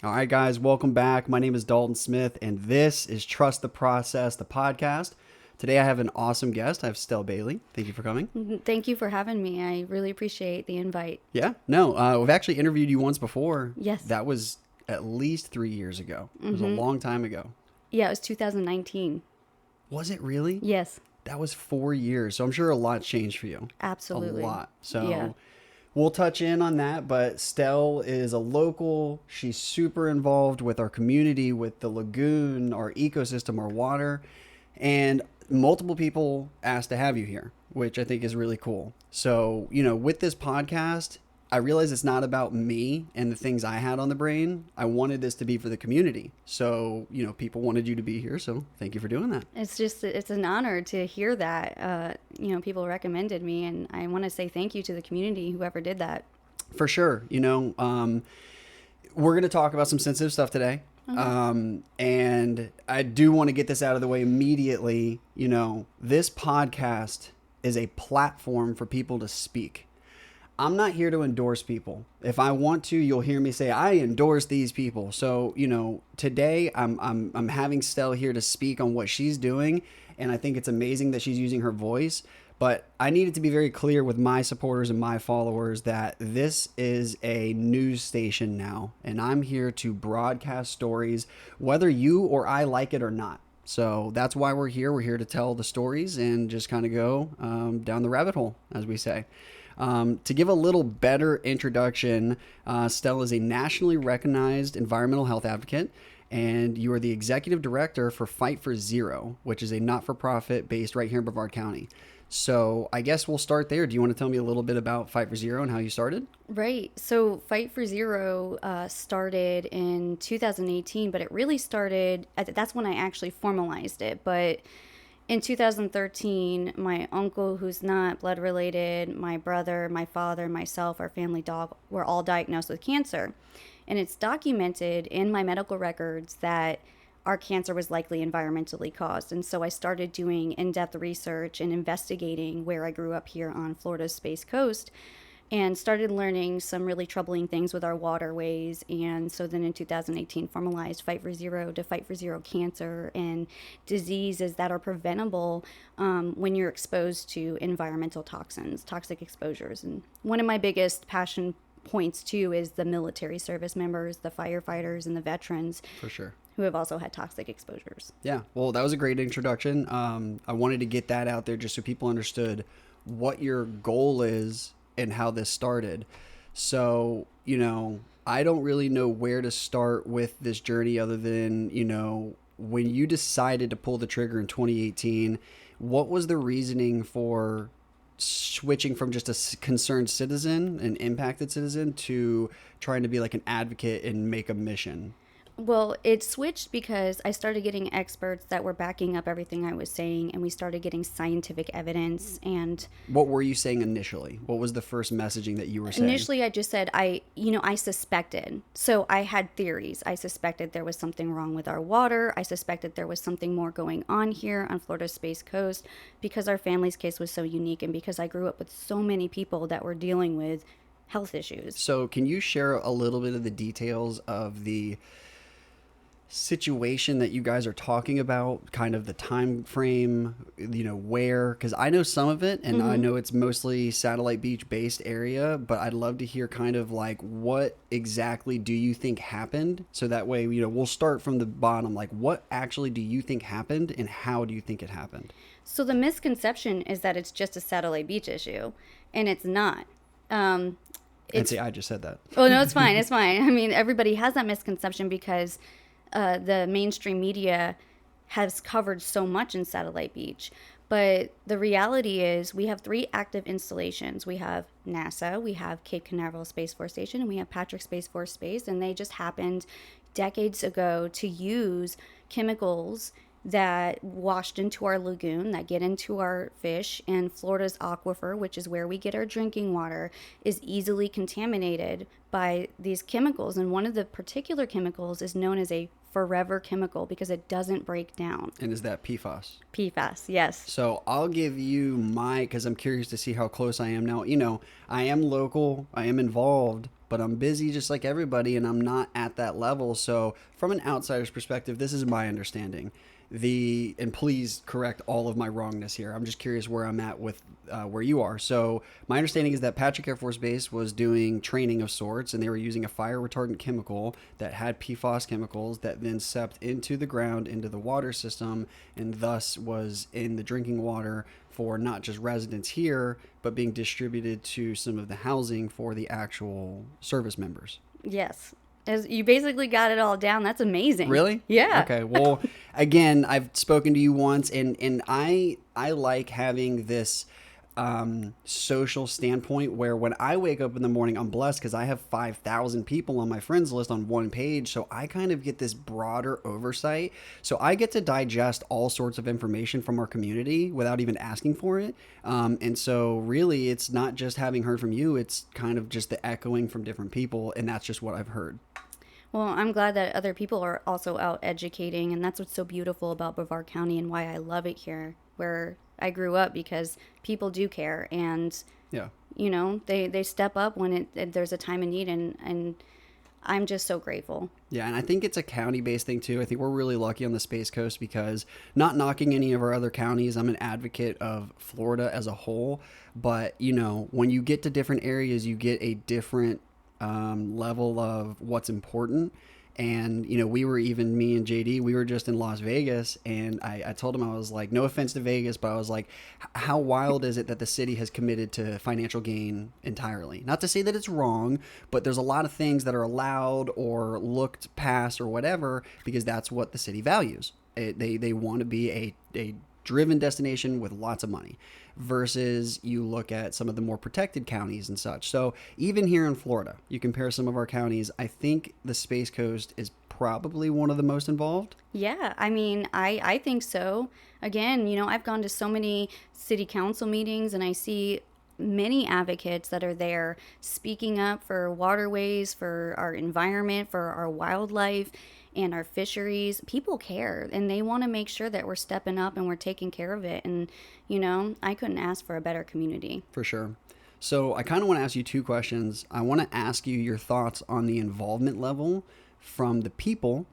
All right, guys, welcome back. My name is Dalton Smith, and this is Trust the Process, the podcast. Today, I have an awesome guest. I have Stel Bailey. Thank you for coming. Thank you for having me. I really appreciate the invite. Yeah, no, we've actually interviewed you once before. Yes. That was at least 3 years ago. It was a long time ago. Yeah, it was 2019. Was it really? Yes, That was 4 years. So I'm sure a lot's changed for you. absolutely. A lot. So Yeah. we'll touch in on that. But Stel is a local. She's super involved with our community, with the lagoon, our ecosystem, our water. And multiple people asked to have you here, which I think is really cool. So, with this podcast, I realize it's not about me and the things I had on the brain. I wanted this to be for the community. So, people wanted you to be here. So thank you for doing that. It's an honor to hear that. People recommended me, and I want to say thank you to the community, whoever did that. For sure. We're going to talk about some sensitive stuff today. And I do want to get this out of the way immediately. This podcast is a platform for people to speak. I'm not here to endorse people. If I want to, you'll hear me say, I endorse these people. So, today I'm having Stel here to speak on what she's doing. And I think it's amazing that she's using her voice. But I needed to be very clear with my supporters and my followers that this is a news station now. And I'm here to broadcast stories, whether you or I like it or not. So that's why we're here. We're here to tell the stories and just kind of go down the rabbit hole, as we say. To give a little better introduction, Stel is a nationally recognized environmental health advocate, and you are the executive director for Fight for Zero, which is a not-for-profit based right here in Brevard County. So I guess we'll start there. Do you want to tell me a little bit about Fight for Zero and how you started? Right. So Fight for Zero started in 2018, but it really started, that's when I actually formalized it. But in 2013, my uncle, who's not blood related, my brother, my father, myself, our family dog, were all diagnosed with cancer. And it's documented in my medical records that our cancer was likely environmentally caused. And so I started doing in-depth research and investigating where I grew up here on Florida's Space Coast, and started learning some really troubling things with our waterways. And so then in 2018 formalized Fight for Zero to fight for zero cancer and diseases that are preventable when you're exposed to environmental toxins, toxic exposures. And one of my biggest passion points too is the military service members, the firefighters, and the veterans. For sure. Who have also had toxic exposures. Yeah, well, that was a great introduction. I wanted to get that out there just so people understood what your goal is and how this started. So, I don't really know where to start with this journey other than, when you decided to pull the trigger in 2018, what was the reasoning for switching from just a concerned citizen, an impacted citizen, to trying to be like an advocate and make a mission? Well, it switched because I started getting experts that were backing up everything I was saying, and we started getting scientific evidence. And what were you saying initially? What was the first messaging that you were saying? Initially, I just said I suspected. So I had theories. I suspected there was something wrong with our water. I suspected there was something more going on here on Florida's Space Coast because our family's case was so unique, and because I grew up with so many people that were dealing with health issues. So can you share a little bit of the details of the situation that you guys are talking about, kind of the time frame, where, because I know some of it, and I know it's mostly Satellite Beach based area, but I'd love to hear kind of like what exactly do you think happened, so that way we'll start from the bottom. Like, what actually do you think happened and how do you think it happened? So the misconception is that it's just a Satellite Beach issue, and it's not. And see, I just said that. Oh no, it's fine. It's fine. I mean, everybody has that misconception because the mainstream media has covered so much in Satellite Beach. But the reality is we have 3 active installations. We have NASA, we have Cape Canaveral Space Force Station, and we have Patrick Space Force Base. And they just happened decades ago to use chemicals that washed into our lagoon, that get into our fish, and Florida's aquifer, which is where we get our drinking water, is easily contaminated by these chemicals. And one of the particular chemicals is known as a forever chemical because it doesn't break down. And is that PFAS? PFAS, yes. So I'll give you because I'm curious to see how close I am now. I am local, I am involved, but I'm busy just like everybody, and I'm not at that level. So from an outsider's perspective, this is my understanding. And please correct all of my wrongness here. I'm just curious where I'm at with where you are. So my understanding is that Patrick Air Force Base was doing training of sorts, and they were using a fire retardant chemical that had PFAS chemicals that then seeped into the ground, into the water system, and thus was in the drinking water for not just residents here, but being distributed to some of the housing for the actual service members. Yes. As you basically got it all down. That's amazing. Really? Yeah. Okay. Well, again, I've spoken to you once, and I like having this social standpoint where when I wake up in the morning, I'm blessed because I have 5,000 people on my friends list on one page. So I kind of get this broader oversight. So I get to digest all sorts of information from our community without even asking for it. And so really, it's not just having heard from you. It's kind of just the echoing from different people. And that's just what I've heard. Well, I'm glad that other people are also out educating. And that's what's so beautiful about Brevard County and why I love it here, where I grew up, because people do care, and yeah, you know, they step up when there's a time of need, and I'm just so grateful. Yeah, and I think it's a county-based thing too. I think we're really lucky on the Space Coast because, not knocking any of our other counties, I'm an advocate of Florida as a whole, but you know, when you get to different areas, you get a different level of what's important. And, you know, me and JD, we were just in Las Vegas, and I told him, I was like, no offense to Vegas, but I was like, how wild is it that the city has committed to financial gain entirely? Not to say that it's wrong, but there's a lot of things that are allowed or looked past or whatever, because that's what the city values. They want to be a driven destination with lots of money, versus you look at some of the more protected counties and such. So even here in Florida, you compare some of our counties, I think the Space Coast is probably one of the most involved. Yeah, I mean, I think so. Again, you know, I've gone to so many city council meetings, and I see many advocates that are there speaking up for waterways, for our environment, for our wildlife and our fisheries. People care, and they want to make sure that we're stepping up and we're taking care of it. And, you know, I couldn't ask for a better community. For sure. So I kind of want to ask you two questions. I want to ask you your thoughts on the involvement level from the people,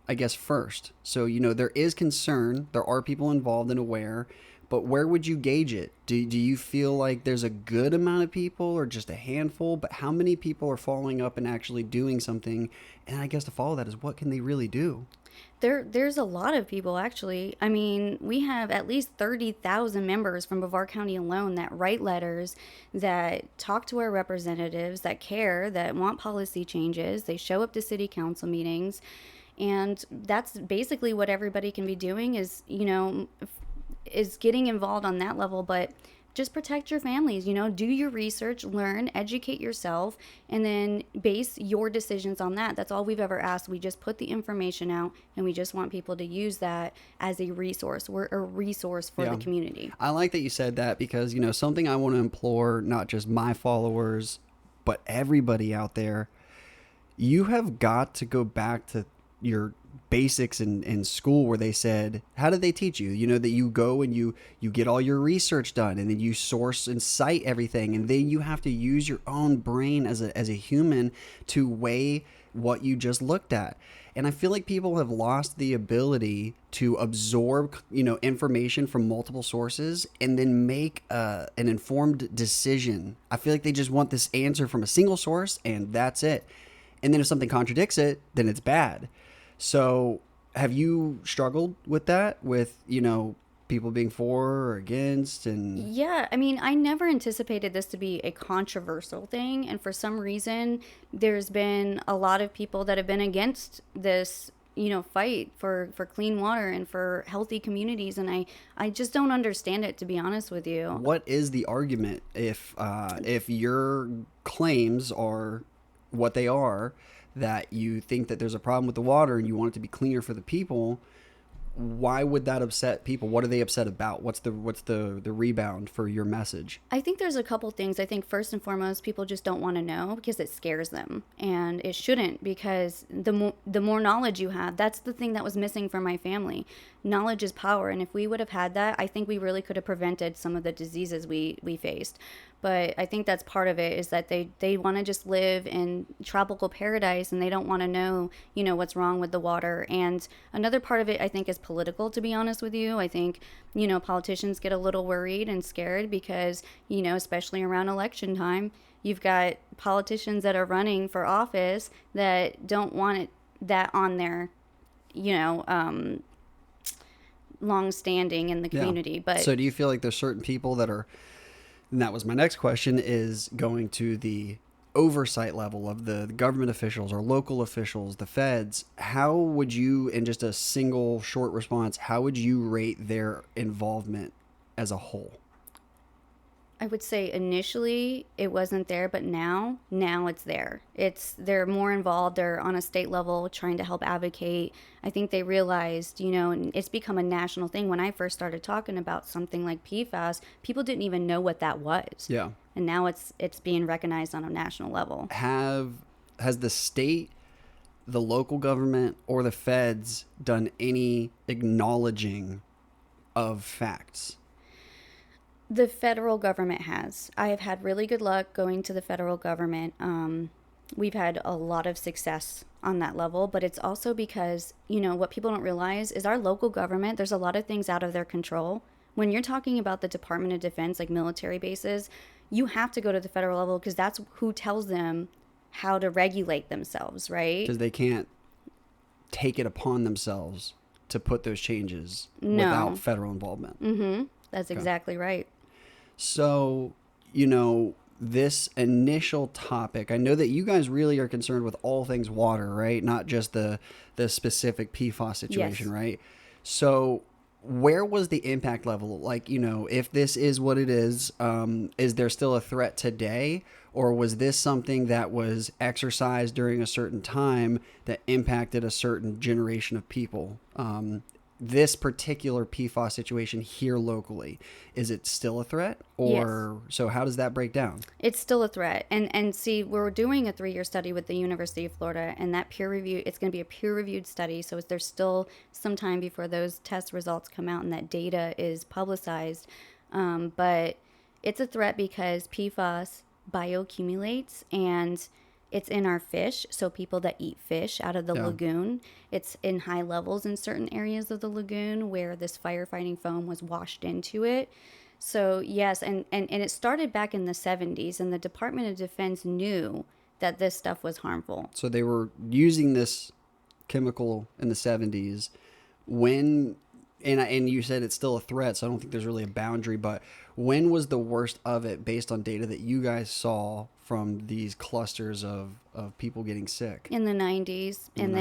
I guess, first. So, you know, there is concern. There are people involved and aware. But where would you gauge it? Do you feel like there's a good amount of people or just a handful? But how many people are following up and actually doing something? And I guess to follow that is, what can they really do? There's a lot of people, actually. I mean, we have at least 30,000 members from Brevard County alone that write letters, that talk to our representatives, that care, that want policy changes. They show up to city council meetings. And that's basically what everybody can be doing is, you know, is getting involved on that level. But just protect your families, you know, do your research, learn, educate yourself, and then base your decisions on that. That's all we've ever asked. We just put the information out, and we just want people to use that as a resource. We're a resource for the community. I like that you said that, because, you know, something I want to implore not just my followers, but everybody out there, you have got to go back to your basics in school, where they said, how did they teach you? You know, that you go and you get all your research done, and then you source and cite everything, and then you have to use your own brain as a human to weigh what you just looked at. And I feel like people have lost the ability to absorb, you know, information from multiple sources and then make an informed decision. I feel like they just want this answer from a single source, and that's it. And then if something contradicts it, then it's bad. So have you struggled with that, with, you know, people being for or against? And yeah, I mean, I never anticipated this to be a controversial thing. And for some reason, there's been a lot of people that have been against this, you know, fight for clean water and for healthy communities. And I just don't understand it, to be honest with you. What is the argument if your claims are what they are, that you think that there's a problem with the water and you want it to be cleaner for the people? Why would that upset people? What are they upset about? What's the rebound for your message? I think there's a couple things. I think first and foremost, people just don't want to know because it scares them, and it shouldn't, because the more knowledge you have, that's the thing that was missing from my family. Knowledge is power, and if we would have had that, I think we really could have prevented some of the diseases we faced. But I think that's part of it, is that they want to just live in tropical paradise, and they don't want to know, what's wrong with the water. And another part of it, I think, is political, to be honest with you. I think, politicians get a little worried and scared because, especially around election time, you've got politicians that are running for office that don't want that on their, long standing in the community. But so do you feel like there's certain people that are, and that was my next question, is going to the oversight level of the government officials or local officials, the feds? How would you, in just a single short response, how would you rate their involvement as a whole? I would say initially it wasn't there, but now it's there. They're more involved. They're on a state level trying to help advocate. I think they realized, and it's become a national thing. When I first started talking about something like PFAS, people didn't even know what that was. Yeah. And now it's being recognized on a national level. Has the state, the local government, or the feds done any acknowledging of facts? The federal government has. I have had really good luck going to the federal government. We've had a lot of success on that level, but it's also because, what people don't realize is our local government, there's a lot of things out of their control. When you're talking about the Department of Defense, like military bases, you have to go to the federal level because that's who tells them how to regulate themselves, right? Because they can't take it upon themselves to put those changes without federal involvement. Mm-hmm. That's exactly right. So, this initial topic, I know that you guys really are concerned with all things water, right? Not just the specific PFAS situation, yes. right? So where was the impact level? Like, if this is what it is there still a threat today? Or was this something that was exercised during a certain time that impacted a certain generation of people? This particular PFAS situation here locally, is it still a threat? Or yes. So how does that break down? It's still a threat. And see, we're doing a 3-year study with the University of Florida, and that it's going to be a peer-reviewed study. So there's still some time before those test results come out and that data is publicized. But it's a threat because PFAS bioaccumulates, and it's in our fish, so people that eat fish out of the lagoon. It's in high levels in certain areas of the lagoon where this firefighting foam was washed into it. So yes, and it started back in the 70s, and the Department of Defense knew that this stuff was harmful. So they were using this chemical in the 70s when, and you said it's still a threat, so I don't think there's really a boundary, but when was the worst of it based on data that you guys saw from these clusters of people getting sick? In the 90s. And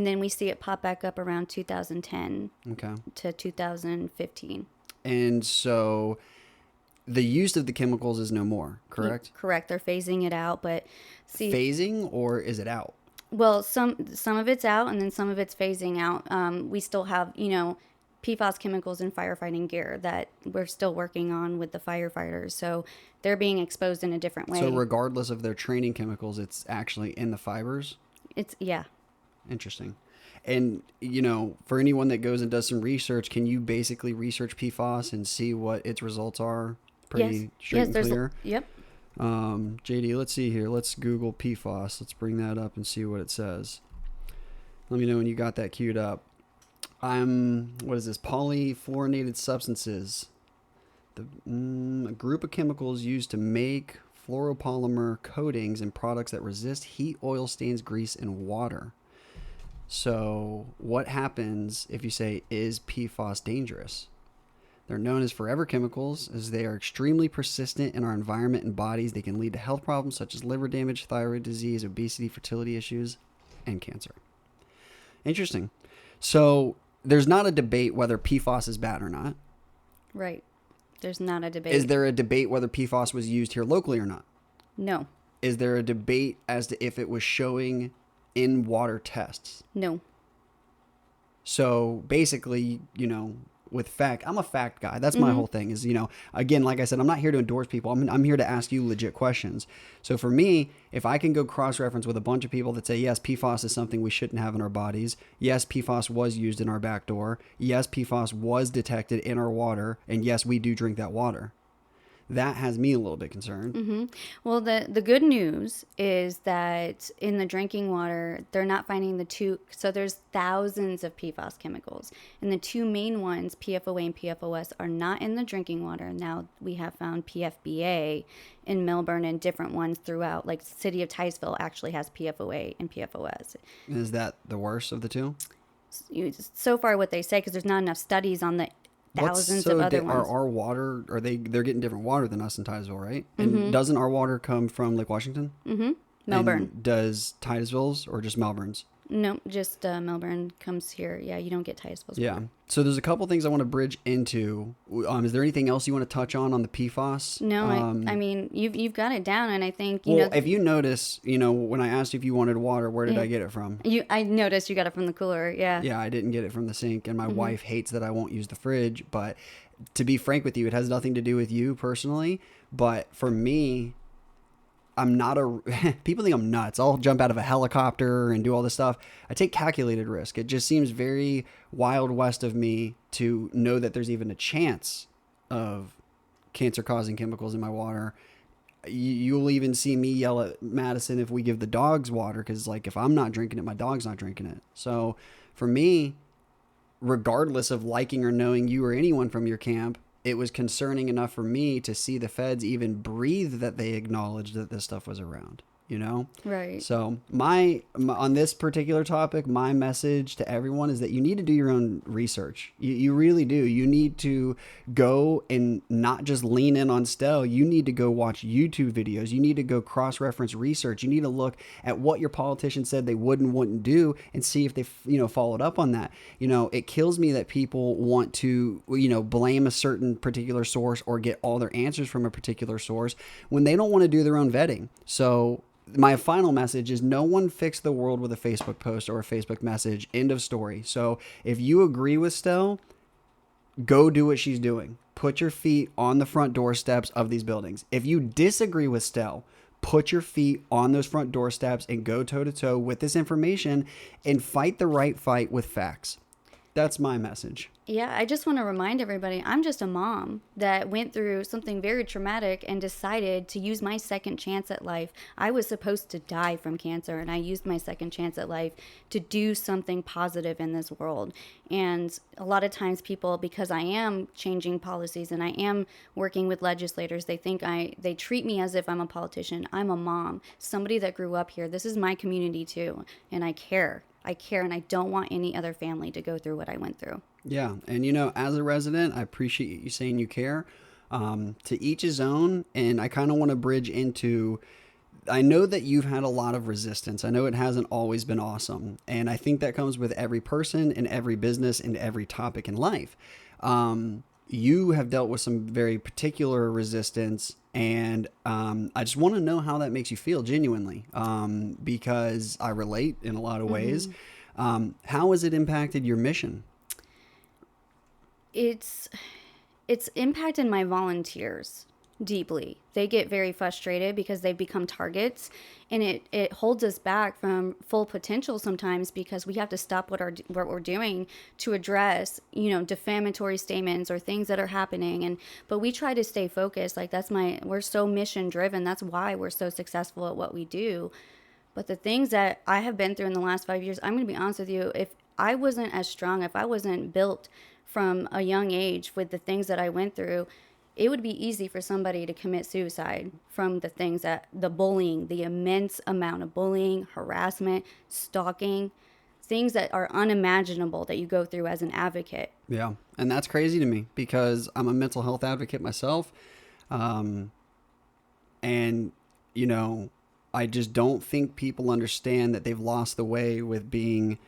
then we see it pop back up around 2010 to 2015. And so the use of the chemicals is no more, correct? Correct. They're phasing it out, but see, phasing, or is it out? Well, some of it's out, and then some of it's phasing out. We still have, PFAS chemicals in firefighting gear that we're still working on with the firefighters. So they're being exposed in a different way. So regardless of their training chemicals, it's actually in the fibers? Yeah. Interesting. And, for anyone that goes and does some research, can you basically research PFAS and see what its results are? Pretty straight and clear? Yep. JD, let's see here. Let's Google PFAS. Let's bring that up and see what it says. Let me know when you got that queued up. What is this? Polyfluorinated substances. A group of chemicals used to make fluoropolymer coatings and products that resist heat, oil stains, grease, and water. So what happens if you say, is PFAS dangerous? They're known as forever chemicals as they are extremely persistent in our environment and bodies. They can lead to health problems such as liver damage, thyroid disease, obesity, fertility issues, and cancer. Interesting. So there's not a debate whether PFAS is bad or not. Right. There's not a debate. Is there a debate whether PFAS was used here locally or not? No. Is there a debate as to if it was showing in water tests? No. So basically, with fact, I'm a fact guy. That's my whole thing is, again, like I said, I'm not here to endorse people. I'm here to ask you legit questions. So for me, if I can go cross-reference with a bunch of people that say, yes, PFAS is something we shouldn't have in our bodies. Yes, PFAS was used in our back door. Yes, PFAS was detected in our water. And yes, we do drink that water. that has me a little bit concerned. Well, the good news is that in the drinking water, they're not finding the two. So there's thousands of PFAS chemicals, and the two main ones, PFOA and PFOS, are not in the drinking water. Now we have found PFBA in Melbourne and different ones throughout. Like the city of Titusville actually has PFOA and PFOS. Is that the worst of the two? So far, what they say, because there's not enough studies on the thousands of other ones. Our water, they're getting different water than us in Titusville, right? And doesn't our water come from Lake Washington? Melbourne. And does Titusville's or just Melbourne's? No, just Melbourne comes here. Yeah, you don't get Titusville's Yeah. water. So there's a couple things I want to bridge into. Is there anything else you want to touch on the PFAS? No, I mean, you've got it down, and I think, if you notice, when I asked you if you wanted water, where did I get it from? I noticed you got it from the cooler, yeah. Yeah, I didn't get it from the sink, and my wife hates that I won't use the fridge, but to be frank with you, it has nothing to do with you personally, but for me, I'm not people think I'm nuts. I'll jump out of a helicopter and do all this stuff. I take calculated risk. It just seems very Wild West of me to know that there's even a chance of cancer-causing chemicals in my water. You'll even see me yell at Madison if we give the dogs water, because if I'm not drinking it, my dog's not drinking it. So for me, regardless of liking or knowing you or anyone from your camp, it was concerning enough for me to see the feds even breathe that they acknowledged that this stuff was around, Right. So my on this particular topic, my message to everyone is that you need to do your own research. You really do. You need to go and not just lean in on Stel. You need to go watch YouTube videos. You need to go cross-reference research. You need to look at what your politician said they would and wouldn't do and see if they, followed up on that. It kills me that people want to, blame a certain particular source or get all their answers from a particular source when they don't want to do their own vetting. So my final message is no one fixed the world with a Facebook post or a Facebook message. End of story. So if you agree with Stel, go do what she's doing. Put your feet on the front doorsteps of these buildings. If you disagree with Stel, put your feet on those front doorsteps and go toe to toe with this information and fight the right fight with facts. That's my message. Yeah, I just want to remind everybody, I'm just a mom that went through something very traumatic and decided to use my second chance at life. I was supposed to die from cancer, and I used my second chance at life to do something positive in this world. And a lot of times people, because I am changing policies and I am working with legislators, they treat me as if I'm a politician. I'm a mom, somebody that grew up here. This is my community too, and I care. And I don't want any other family to go through what I went through. Yeah. And, as a resident, I appreciate you saying you care. To each his own. And I kind of want to bridge into, I know that you've had a lot of resistance. I know it hasn't always been awesome. And I think that comes with every person and every business and every topic in life. You have dealt with some very particular resistance, and I just want to know how that makes you feel genuinely, because I relate in a lot of ways. How has it impacted your mission? It's impacted my volunteers deeply. They get very frustrated because they've become targets, and it holds us back from full potential sometimes, because we have to stop what we're doing to address, defamatory statements or things that are happening. But we try to stay focused. We're so mission driven. That's why we're so successful at what we do. But the things that I have been through in the last 5 years, I'm going to be honest with you, if I wasn't as strong, if I wasn't built from a young age with the things that I went through, it would be easy for somebody to commit suicide from the bullying, the immense amount of bullying, harassment, stalking, things that are unimaginable that you go through as an advocate. Yeah. And that's crazy to me, because I'm a mental health advocate myself. And, I just don't think people understand that they've lost the way with being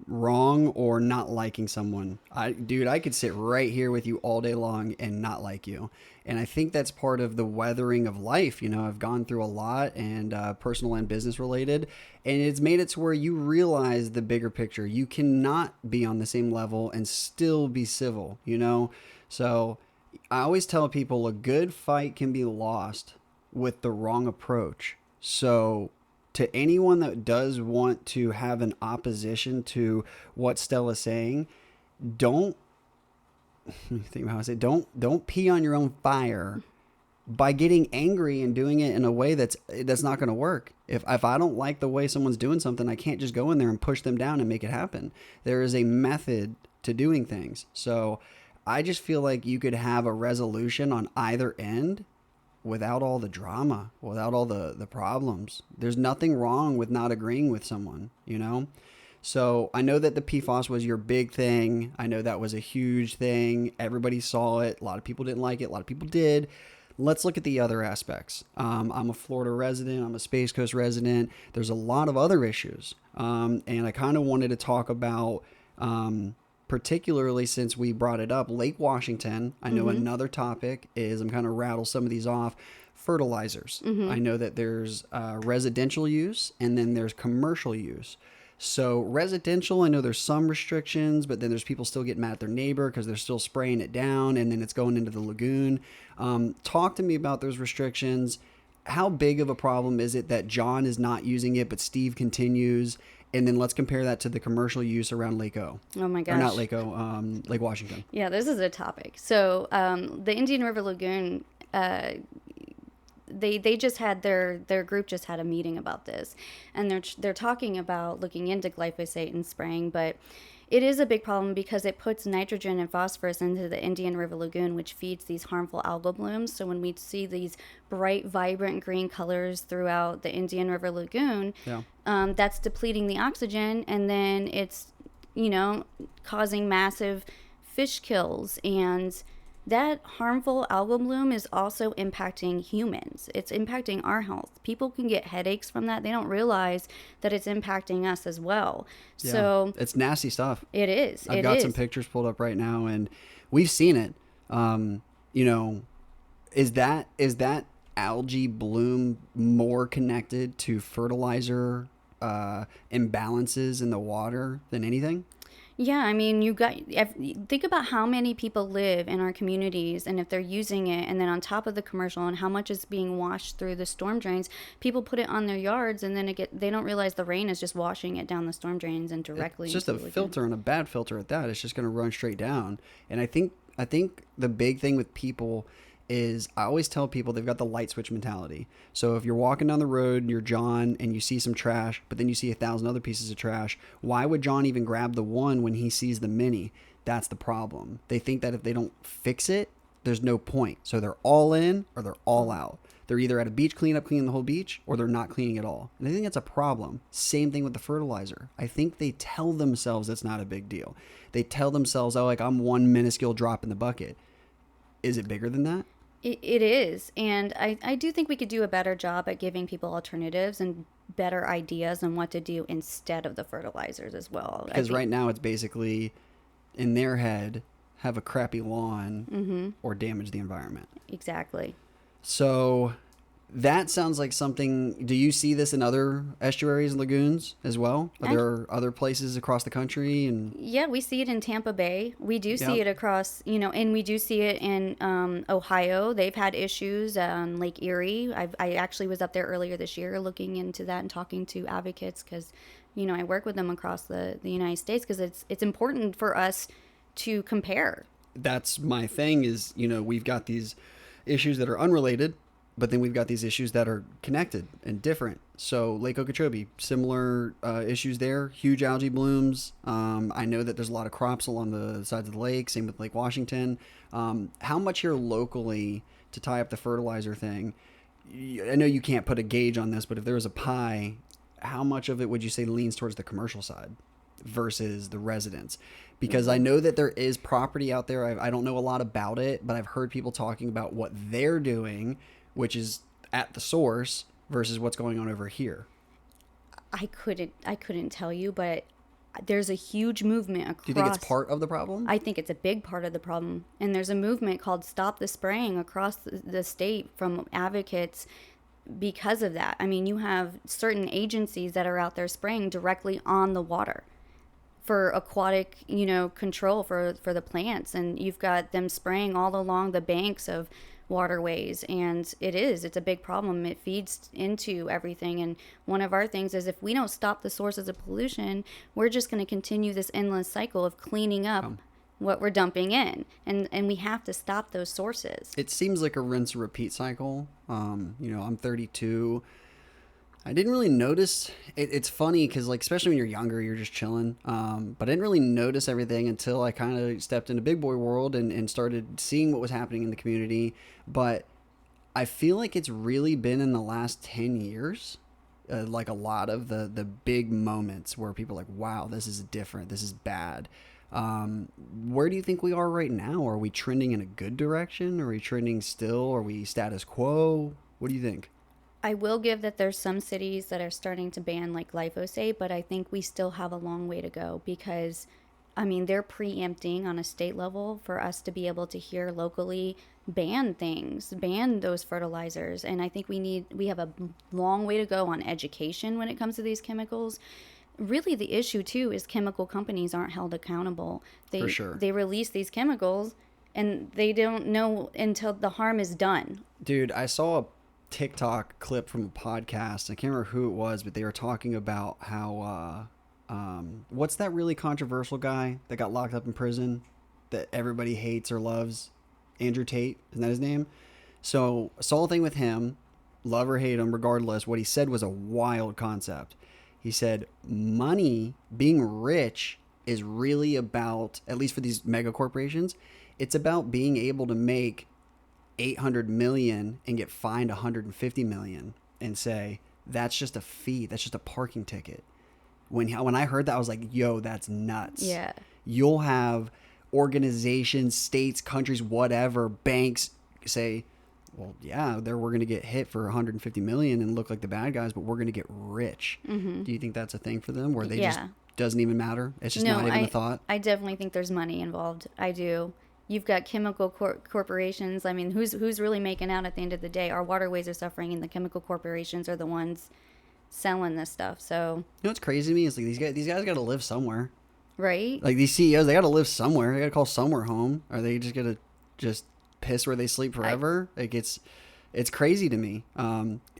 wrong or not liking someone. I could sit right here with you all day long and not like you. And I think that's part of the weathering of life. I've gone through a lot, and personal and business related, and it's made it to where you realize the bigger picture. You cannot be on the same level and still be civil, So I always tell people a good fight can be lost with the wrong approach. So to anyone that does want to have an opposition to what Stella's saying, don't pee on your own fire by getting angry and doing it in a way that's not going to work. If I don't like the way someone's doing something, I can't just go in there and push them down and make it happen. There is a method to doing things. So I just feel like you could have a resolution on either end without all the drama, without all the problems. There's nothing wrong with not agreeing with someone, you know? So I know that the PFAS was your big thing. I know that was a huge thing. Everybody saw it. A lot of people didn't like it. A lot of people did. Let's look at the other aspects. I'm a Florida resident. I'm a Space Coast resident. There's a lot of other issues. And I kind of wanted to talk about, particularly since we brought it up, Lake Washington. I know another topic is, I'm kind of rattle some of these off, fertilizers. I know that there's residential use and then there's commercial use. So residential, I know there's some restrictions, but then there's people still getting mad at their neighbor because they're still spraying it down and then it's going into the lagoon. Talk to me about those restrictions. How big of a problem is it that John is not using it, but Steve continues? And then let's compare that to the commercial use around Lake O. Oh my gosh. Or not Lake O, Lake Washington. Yeah, this is a topic. So the Indian River Lagoon, they just had their group just had a meeting about this, and they're talking about looking into glyphosate and spraying, but it is a big problem because it puts nitrogen and phosphorus into the Indian River Lagoon, which feeds these harmful algal blooms. So when we see these bright, vibrant green colors throughout the Indian River Lagoon, that's depleting the oxygen, and then it's, causing massive fish kills. And that harmful algal bloom is also impacting humans. It's impacting our health. People can get headaches from that. They don't realize that it's impacting us as well. Yeah, so it's nasty stuff. It is. I've got some pictures pulled up right now, and we've seen it. Is that algae bloom more connected to fertilizer imbalances in the water than anything? Yeah, I mean, think about how many people live in our communities, and if they're using it, and then on top of the commercial, and how much is being washed through the storm drains. People put it on their yards, and then they don't realize the rain is just washing it down the storm drains and directly. It's just a filter, and a bad filter at that. It's just going to run straight down. And I think the big thing with people is, I always tell people they've got the light switch mentality. So if you're walking down the road and you're John and you see some trash, but then you see 1,000 other pieces of trash, why would John even grab the one when he sees the many? That's the problem. They think that if they don't fix it, there's no point. So they're all in or they're all out. They're either at a beach cleanup cleaning the whole beach, or they're not cleaning at all. And I think that's a problem. Same thing with the fertilizer. I think they tell themselves it's not a big deal. They tell themselves, oh, like, I'm one minuscule drop in the bucket. Is it bigger than that? It is. And I do think we could do a better job at giving people alternatives and better ideas on what to do instead of the fertilizers as well. Because right now it's basically, in their head, have a crappy lawn or damage the environment. Exactly. So that sounds like something. Do you see this in other estuaries and lagoons as well? Are there other places across the country? And yeah, we see it in Tampa Bay. We do see it across, and we do see it in Ohio. They've had issues on Lake Erie. I actually was up there earlier this year looking into that and talking to advocates because, I work with them across the United States because it's important for us to compare. That's my thing is, we've got these issues that are unrelated, but then we've got these issues that are connected and different. So Lake Okeechobee, similar issues there. Huge algae blooms. I know that there's a lot of crops along the sides of the lake. Same with Lake Washington. How much here locally, to tie up the fertilizer thing, I know you can't put a gauge on this, but if there was a pie, how much of it would you say leans towards the commercial side versus the residents? Because I know that there is property out there. I don't know a lot about it, but I've heard people talking about what they're doing, which is at the source, versus what's going on over here. I couldn't tell you, but there's a huge movement across. Do you think it's part of the problem? I think it's a big part of the problem. And there's a movement called Stop the Spraying across the state from advocates because of that. I mean, you have certain agencies that are out there spraying directly on the water for aquatic, control for the plants. And you've got them spraying all along the banks of waterways, and it's a big problem. It feeds into everything, and one of our things is if we don't stop the sources of pollution, we're just going to continue this endless cycle of cleaning up what we're dumping in, and we have to stop those sources. It seems like a rinse and repeat cycle. I'm 32. I didn't really notice. It's funny because, like, especially when you're younger, you're just chilling. But I didn't really notice everything until I kind of stepped into big boy world and started seeing what was happening in the community. But I feel like it's really been in the last 10 years, like a lot of the big moments where people are like, wow, this is different. This is bad. Where do you think we are right now? Are we trending in a good direction? Are we trending still? Are we status quo? What do you think? I will give that there's some cities that are starting to ban like glyphosate, but I think we still have a long way to go because, I mean, they're preempting on a state level for us to be able to hear locally ban things, ban those fertilizers. And I think we have a long way to go on education when it comes to these chemicals. Really, the issue too is chemical companies aren't held accountable. For sure. They release these chemicals and they don't know until the harm is done. Dude, I saw a TikTok clip from a podcast. I can't remember who it was, but they were talking about how what's that really controversial guy that got locked up in prison that everybody hates or loves? Andrew Tate, isn't that his name? So I saw a thing with him, love or hate him, regardless. What he said was a wild concept. He said money, being rich, is really about, at least for these mega corporations, it's about being able to make 800 million and get fined 150 million and say that's just a fee, that's just a parking ticket. When I heard that, I was like, yo, that's nuts. Yeah. You'll have organizations, states, countries, whatever, banks say, well, yeah, we're going to get hit for 150 million and look like the bad guys, but we're going to get rich. Mm-hmm. Do you think that's a thing for them where they just doesn't even matter? It's just not even a thought? I definitely think there's money involved. I do. You've got chemical corporations. I mean, who's really making out at the end of the day? Our waterways are suffering, and the chemical corporations are the ones selling this stuff. So, you know what's crazy to me is like these guys got to live somewhere, right? Like these CEOs, they got to live somewhere. They got to call somewhere home. Are they just gonna just piss where they sleep forever? Like it's crazy to me.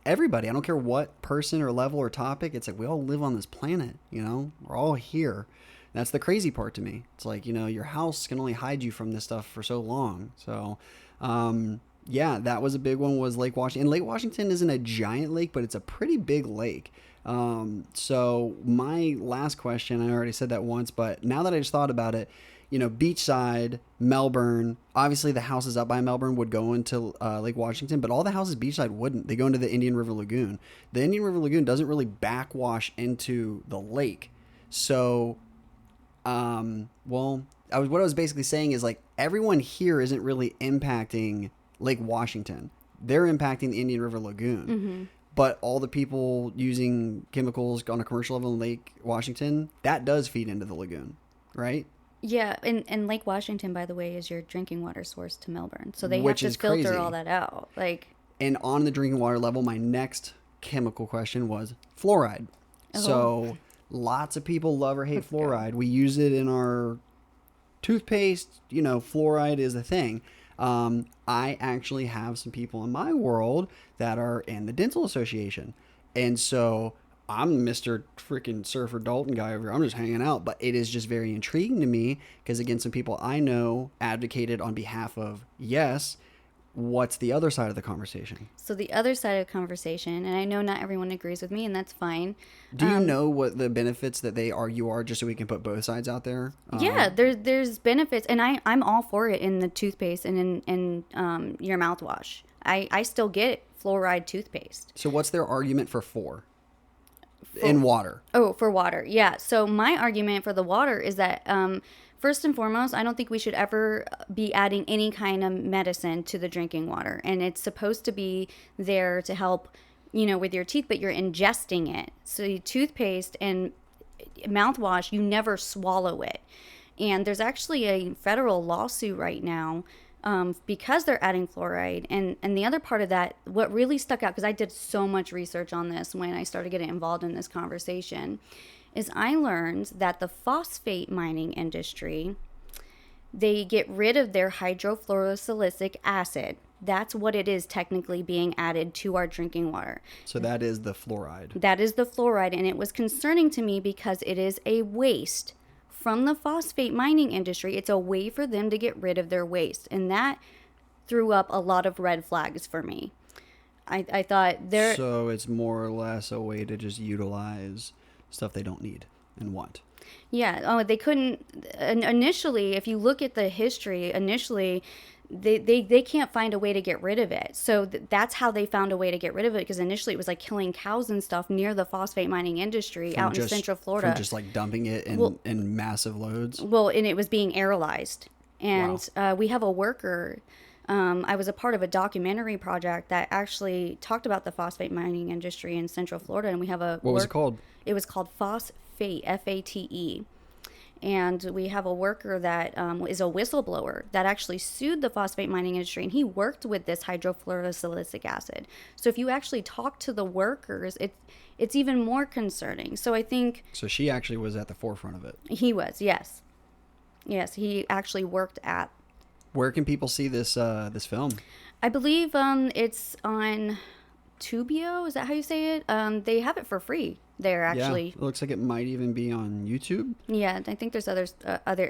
Everybody, I don't care what person or level or topic. It's like we all live on this planet. You know, we're all here. That's the crazy part to me. It's like, you know, your house can only hide you from this stuff for so long. So, yeah, that was a big one, was Lake Washington. And Lake Washington isn't a giant lake, but it's a pretty big lake. So my last question, I already said that once, but now that I just thought about it, you know, beachside, Melbourne, obviously the houses up by Melbourne would go into Lake Washington, but all the houses beachside wouldn't. They go into the Indian River Lagoon. The Indian River Lagoon doesn't really backwash into the lake. So... what I was basically saying is like everyone here isn't really impacting Lake Washington. They're impacting the Indian River Lagoon. Mm-hmm. But all the people using chemicals on a commercial level in Lake Washington, that does feed into the lagoon, right? Yeah, and Lake Washington, by the way, is your drinking water source to Melbourne. So they have to filter crazy. all that out. And on the drinking water level, my next chemical question was fluoride. Oh. So lots of people love or hate fluoride. We use it in our toothpaste. You know, fluoride is a thing. I actually have some people in my world that are in the dental association. And so I'm Mr. freaking Surfer Dalton guy over here. I'm just hanging out. But it is just very intriguing to me because, again, some people I know advocated on behalf of yes. What's the other side of the conversation? So the other side of the conversation, and I know not everyone agrees with me, and that's fine. Do you know what the benefits that they argue are, just so we can put both sides out there? Yeah, there's benefits, and I'm all for it in the toothpaste and in your mouthwash. I still get fluoride toothpaste. So what's their argument for in water? Oh, for water, yeah. So my argument for the water is that first and foremost, I don't think we should ever be adding any kind of medicine to the drinking water. And it's supposed to be there to help, you know, with your teeth, but you're ingesting it. So toothpaste and mouthwash, you never swallow it. And there's actually a federal lawsuit right now because they're adding fluoride. And the other part of that, what really stuck out, because I did so much research on this when I started getting involved in this conversation, is I learned that the phosphate mining industry, they get rid of their hydrofluorosilicic acid. That's what it is technically being added to our drinking water. So that is the fluoride. That is the fluoride, and it was concerning to me because it is a waste from the phosphate mining industry. It's a way for them to get rid of their waste. And that threw up a lot of red flags for me. I thought there. So it's more or less a way to just utilize stuff they don't need and want. Yeah. Oh, they couldn't. Initially, if you look at the history, initially, they can't find a way to get rid of it. So that's how they found a way to get rid of it, because initially it was like killing cows and stuff near the phosphate mining industry out in Central Florida. From just like dumping it in massive loads? Well, and it was being aerolized. And we have a worker. I was a part of a documentary project that actually talked about the phosphate mining industry in Central Florida. And we have a... What was it called? It was called Phosphate, F-A-T-E. And we have a worker that is a whistleblower that actually sued the phosphate mining industry, and he worked with this hydrofluorosilicic acid. So if you actually talk to the workers, it's even more concerning. So I think... So she actually was at the forefront of it. He was, yes. Yes, he actually worked at... Where can people see this this film? I believe it's on Tubio. Is that how you say it? They have it for free there, actually. Yeah, it looks like it might even be on YouTube. Yeah, I think there's other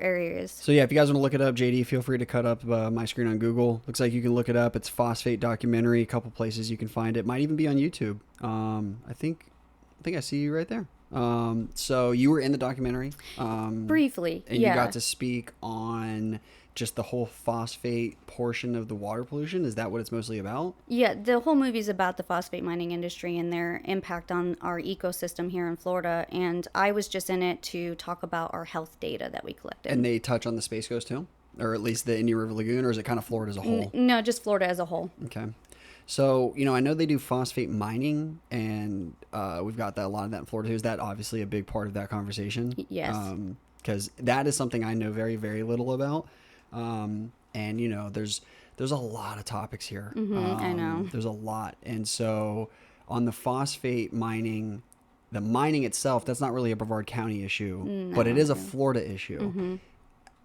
areas. So yeah, if you guys want to look it up, JD, feel free to cut up my screen on Google. Looks like you can look it up. It's Phosphate Documentary. A couple places you can find it. Might even be on YouTube. I think I see you right there. So you were in the documentary. Briefly, and you got to speak on just the whole phosphate portion of the water pollution. Is that what it's mostly about? Yeah, the whole movie is about the phosphate mining industry and their impact on our ecosystem here in Florida. And I was just in it to talk about our health data that we collected. And they touch on the Space Coast too? Or at least the Indian River Lagoon? Or is it kind of Florida as a whole? No, just Florida as a whole. Okay. So, I know they do phosphate mining, and we've got a lot of that in Florida too. Is that obviously a big part of that conversation? Yes. Because that is something I know very, very little about. And there's a lot of topics here. I know. There's a lot. And so on the phosphate mining, the mining itself, that's not really a Brevard County issue, but it is a Florida issue.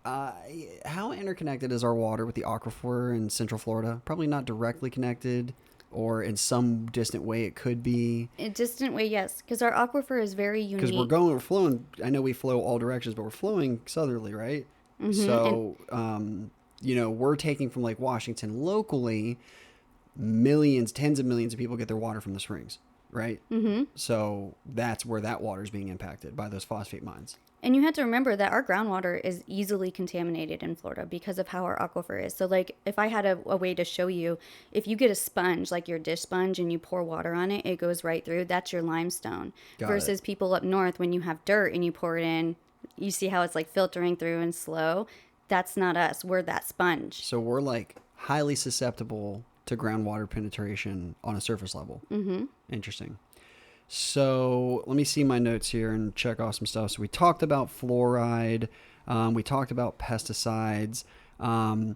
How interconnected is our water with the aquifer in Central Florida? Probably not directly connected, or in some distant way it could be. In a distant way, yes, because our aquifer is very unique. Because we're flowing, I know we flow all directions, but we're flowing southerly, right? So, we're taking from Lake Washington locally, tens of millions of people get their water from the springs, right? So that's where that water is being impacted by those phosphate mines. And you have to remember that our groundwater is easily contaminated in Florida because of how our aquifer is. So, like, if I had a way to show you, if you get a sponge, like your dish sponge, and you pour water on it, it goes right through. That's your limestone. Versus people up north, when you have dirt and you pour it in, you see how it's like filtering through and slow. That's not us. We're that sponge. So we're like highly susceptible to groundwater penetration on a surface level. Interesting. So let me see my notes here and check off some stuff. So we talked about fluoride. We talked about pesticides. What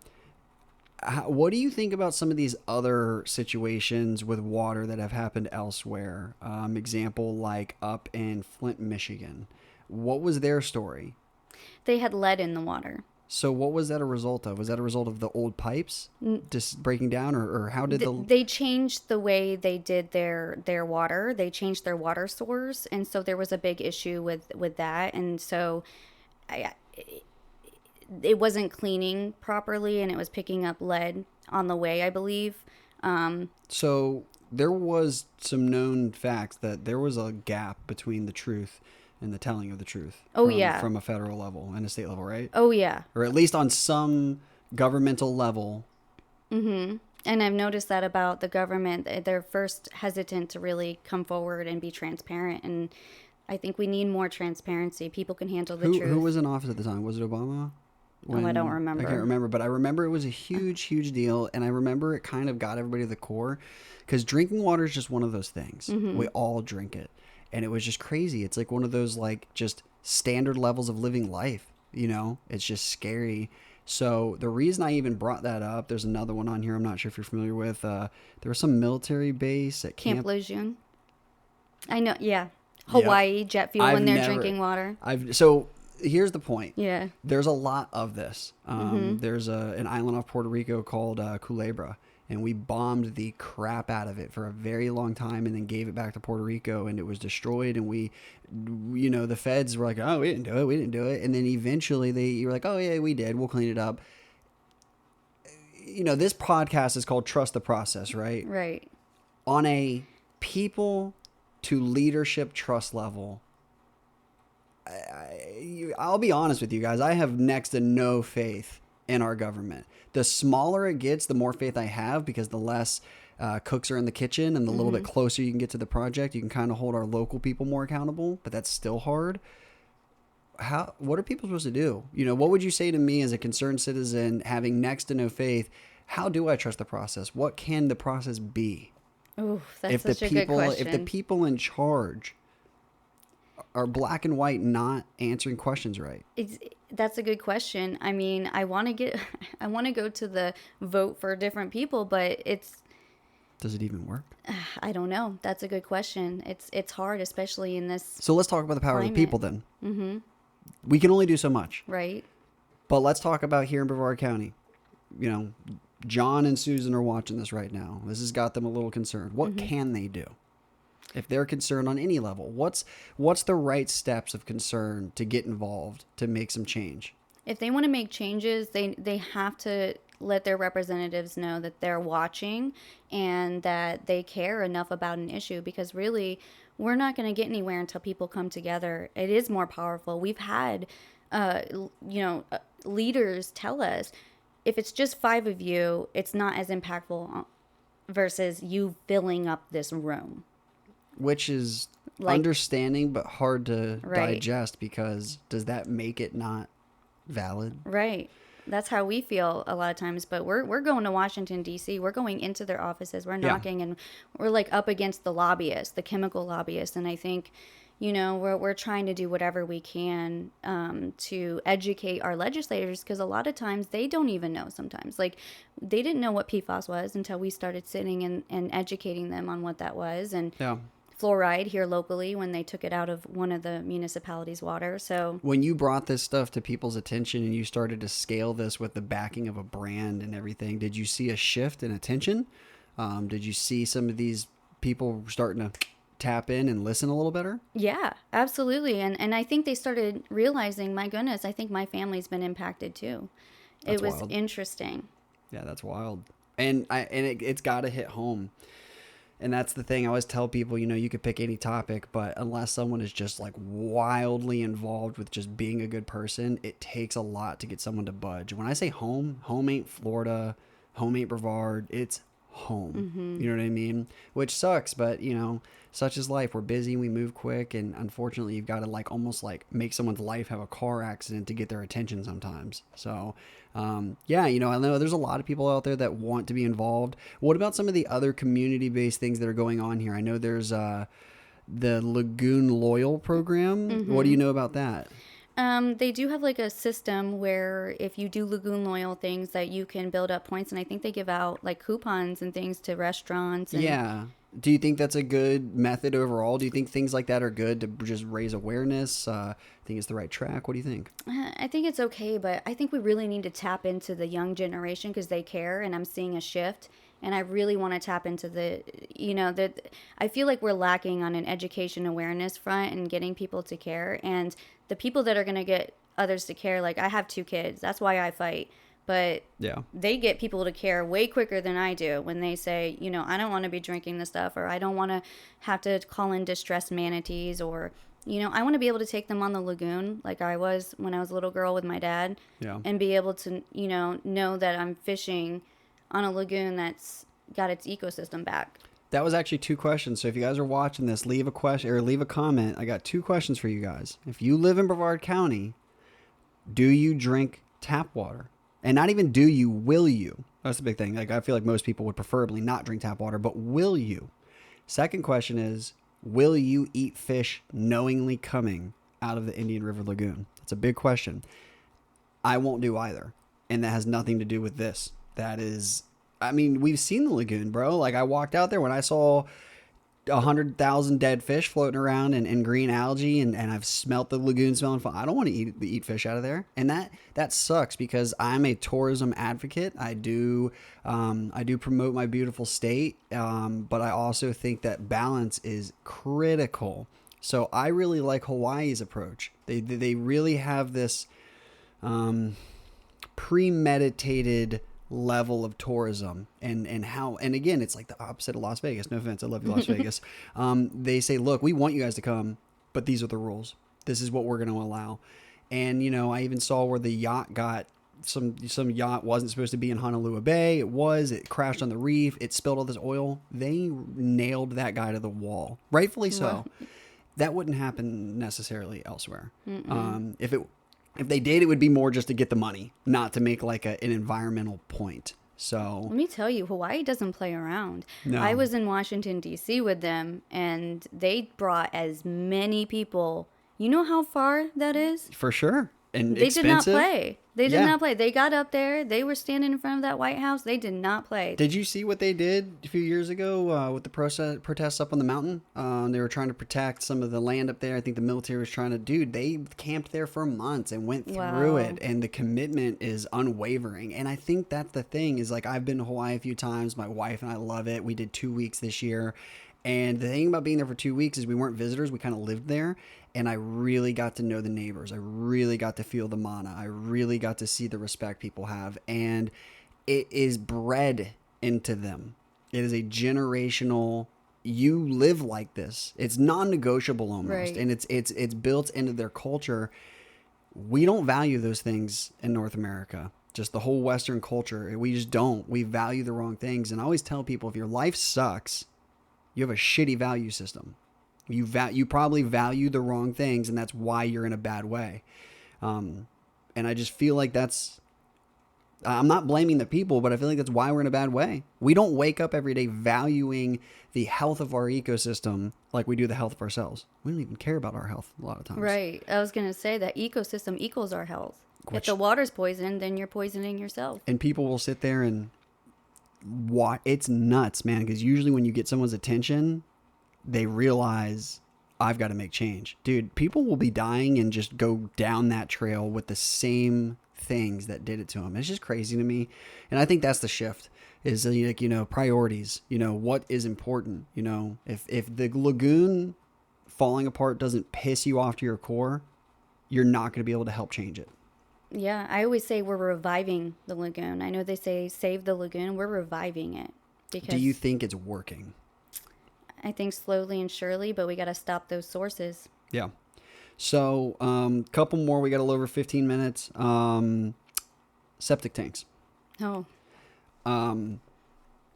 do you think about some of these other situations with water that have happened elsewhere? Example, like up in Flint, Michigan. What was their story? They had lead in the water. So what was that a result of? Was that a result of the old pipes just breaking down, or how did they changed the way they did their water? They changed their water source, and so there was a big issue with that, and so it wasn't cleaning properly, and it was picking up lead on the way, I believe. So there was some known facts that there was a gap between the truth and the telling of the truth. From a federal level and a state level, right? Oh, yeah. Or at least on some governmental level. And I've noticed that about the government. They're first hesitant to really come forward and be transparent. And I think we need more transparency. People can handle the truth. Who was in office at the time? Was it Obama? I don't remember. I can't remember, but I remember it was a huge, huge deal. And I remember it kind of got everybody to the core. Because drinking water is just one of those things. We all drink it. And it was just crazy. It's like one of those just standard levels of living life, It's just scary. So the reason I even brought that up, there's another one on here I'm not sure if you're familiar with. There was some military base at Camp Lejeune. I know, yeah. Hawaii, jet fuel when they're drinking water. So here's the point. Yeah. There's a lot of this. There's an island off Puerto Rico called Culebra. and we bombed the crap out of it for a very long time and then gave it back to Puerto Rico, and it was destroyed. And we, the feds were like, oh, we didn't do it. And then eventually you were like, oh yeah, we did. We'll clean it up. This podcast is called Trust the Process, right? Right. On a people to leadership trust level, I'll be honest with you guys. I have next to no faith in our government. The smaller it gets, the more faith I have, because the less cooks are in the kitchen and the little bit closer you can get to the project, you can kind of hold our local people more accountable, but that's still hard. What are people supposed to do? What would you say to me as a concerned citizen having next to no faith? How do I trust the process? What can the process be? Oh, that's such a good question. If the people in charge are black and white not answering questions right? That's a good question. I mean, I want to go to the vote for different people, but does it even work? I don't know. That's a good question. It's hard, especially in this. So let's talk about the power climate. of the people then. Mm-hmm. We can only do so much. Right. But let's talk about here in Brevard County. John and Susan are watching this right now. This has got them a little concerned. What can they do? If they're concerned on any level, what's the right steps of concern to get involved to make some change? If they want to make changes, they have to let their representatives know that they're watching and that they care enough about an issue, because really we're not going to get anywhere until people come together. It is more powerful. We've had leaders tell us, if it's just 5 of you, it's not as impactful versus you filling up this room. Which is understanding, but hard to digest, because does that make it not valid? Right. That's how we feel a lot of times. But we're going to Washington, D.C. We're going into their offices. We're knocking, and we're up against the lobbyists, the chemical lobbyists. And I think, we're trying to do whatever we can to educate our legislators, because a lot of times they don't even know sometimes. They didn't know what PFAS was until we started sitting and educating them on what that was. And fluoride here locally, when they took it out of one of the municipalities' water. So when you brought this stuff to people's attention and you started to scale this with the backing of a brand and everything, did you see a shift in attention? Did you see some of these people starting to tap in and listen a little better? Yeah, absolutely. And I think they started realizing, my goodness, I think my family's been impacted too. It was interesting. Yeah, that's wild. And it's got to hit home. And that's the thing. I always tell people, you could pick any topic, but unless someone is just wildly involved with just being a good person, it takes a lot to get someone to budge. When I say home ain't Florida, home ain't Brevard, it's home. Mm-hmm. You know what I mean? Which sucks, but such is life. We're busy, we move quick, and unfortunately you've got to almost make someone's life have a car accident to get their attention sometimes. So I know there's a lot of people out there that want to be involved. What about some of the other community-based things that are going on here? I know there's the Lagoon Loyal program. Mm-hmm. What do you know about that? They do have a system where if you do Lagoon Loyal things, that you can build up points, and I think they give out coupons and things to restaurants. And do you think that's a good method overall? Do you think things like that are good to just raise awareness? Think it's the right track? What do you think? I think it's okay, but I think we really need to tap into the young generation, because they care, and I'm seeing a shift. And I really want to tap into I feel like we're lacking on an education awareness front and getting people to care. And the people that are going to get others to care, I have 2 kids. That's why I fight. But they get people to care way quicker than I do when they say, I don't want to be drinking this stuff, or I don't want to have to call in distressed manatees, or, I want to be able to take them on the lagoon like I was when I was a little girl with my dad, and be able to, know that I'm fishing on a lagoon that's got its ecosystem back. That was actually 2 questions. So if you guys are watching this, leave a question or leave a comment. I got 2 questions for you guys. If you live in Brevard County, do you drink tap water? And not even do you, will you? That's the big thing. I feel like most people would preferably not drink tap water, but will you? Second question is, will you eat fish knowingly coming out of the Indian River Lagoon? That's a big question. I won't do either. And that has nothing to do with this. That is, we've seen the lagoon, bro. I walked out there when I saw 100,000 dead fish floating around and green algae, and I've smelt the lagoon smelling fun. I don't want to eat fish out of there, and that sucks because I'm a tourism advocate. I do promote my beautiful state, but I also think that balance is critical. So I really like Hawaii's approach. They really have this premeditated level of tourism and again, it's like the opposite of Las Vegas. No offense, I love you, Las Vegas. They say, look, we want you guys to come, but these are the rules. This is what we're going to allow. And I even saw where the yacht got some yacht wasn't supposed to be in Honolulu Bay. It crashed on the reef. It spilled all this oil. They nailed that guy to the wall, rightfully so. Wow. That wouldn't happen necessarily elsewhere. If they did, it would be more just to get the money, not to make like an environmental point. So let me tell you, Hawaii doesn't play around. No. I was in Washington, D.C. with them, and they brought as many people. You know how far that is? For sure. And they expensive. did not play. They did not play. They got up there. They were standing in front of that White House. They did not play. Did you see what they did a few years ago with the protests up on the mountain? They were trying to protect some of the land up there. I think the military was trying to. Dude, they camped there for months and went through it. And the commitment is unwavering. And I think that's the thing is like I've been to Hawaii a few times. My wife and I love it. We did 2 weeks this year. And the thing about being there for 2 weeks is we weren't visitors. We kind of lived there. And I really got to know the neighbors. I really got to feel the mana. I really got to see the respect people have. And it is bred into them. It is a generational, you live like this. It's non-negotiable almost. Right. And it's built into their culture. We don't value those things in North America. Just the whole Western culture. We just don't. We value the wrong things. And I always tell people, if your life sucks, you have a shitty value system. You probably value the wrong things, and that's why you're in a bad way. And I just feel like I'm not blaming the people, but I feel like that's why we're in a bad way. We don't wake up every day valuing the health of our ecosystem like we do the health of ourselves. We don't even care about our health a lot of times. Right. I was going to say that ecosystem equals our health. If the water's poisoned, then you're poisoning yourself. And people will sit there and watch. It's nuts, man, because usually when you get someone's attention, they realize I've got to make change. Dude, people will be dying and just go down that trail with the same things that did it to them. It's just crazy to me. And I think that's the shift is like, priorities, what is important, if the lagoon falling apart doesn't piss you off to your core, you're not going to be able to help change it. Yeah. I always say we're reviving the lagoon. I know they say save the lagoon. We're reviving it. Because do you think it's working? I think slowly and surely, but we got to stop those sources. Yeah. So, couple more. We got a little over 15 minutes. Septic tanks. Oh.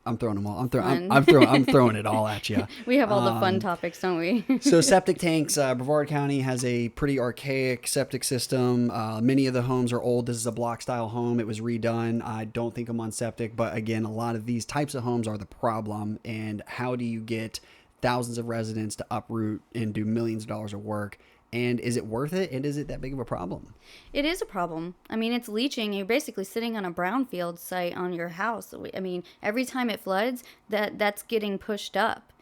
I'm throwing them all. I'm throwing it all at you. We have all the fun topics, don't we? So septic tanks, Brevard County has a pretty archaic septic system. Many of the homes are old. This is a block style home. It was redone. I don't think I'm on septic, but again, a lot of these types of homes are the problem. And how do you get thousands of residents to uproot and do millions of dollars of work? And is it worth it? And is it that big of a problem? It is a problem. I mean, it's leaching. You're basically sitting on a brownfield site on your house. I mean, every time it floods, that's getting pushed up.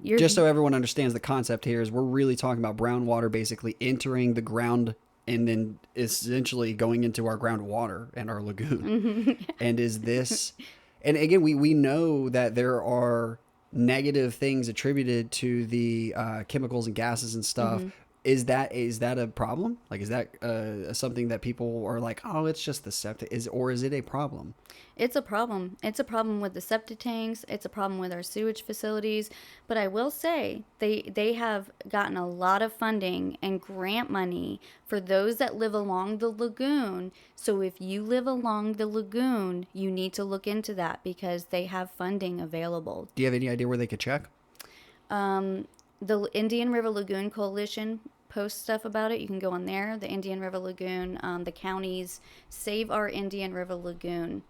Just so everyone understands the concept here is we're really talking about brown water basically entering the ground and then essentially going into our groundwater and our lagoon. And is this... And again, we know that there are negative things attributed to the chemicals and gases and stuff. Is that a problem? Like, is that something that people are like, oh, it's just the septic? Or is it a problem? It's a problem. It's a problem with the septic tanks. It's a problem with our sewage facilities. But I will say they have gotten a lot of funding and grant money for those that live along the lagoon. So if you live along the lagoon, you need to look into that because they have funding available. Do you have any idea where they could check? The Indian River Lagoon Coalition posts stuff about it. You can go on there. The Indian River Lagoon, the counties, Save Our Indian River Lagoon.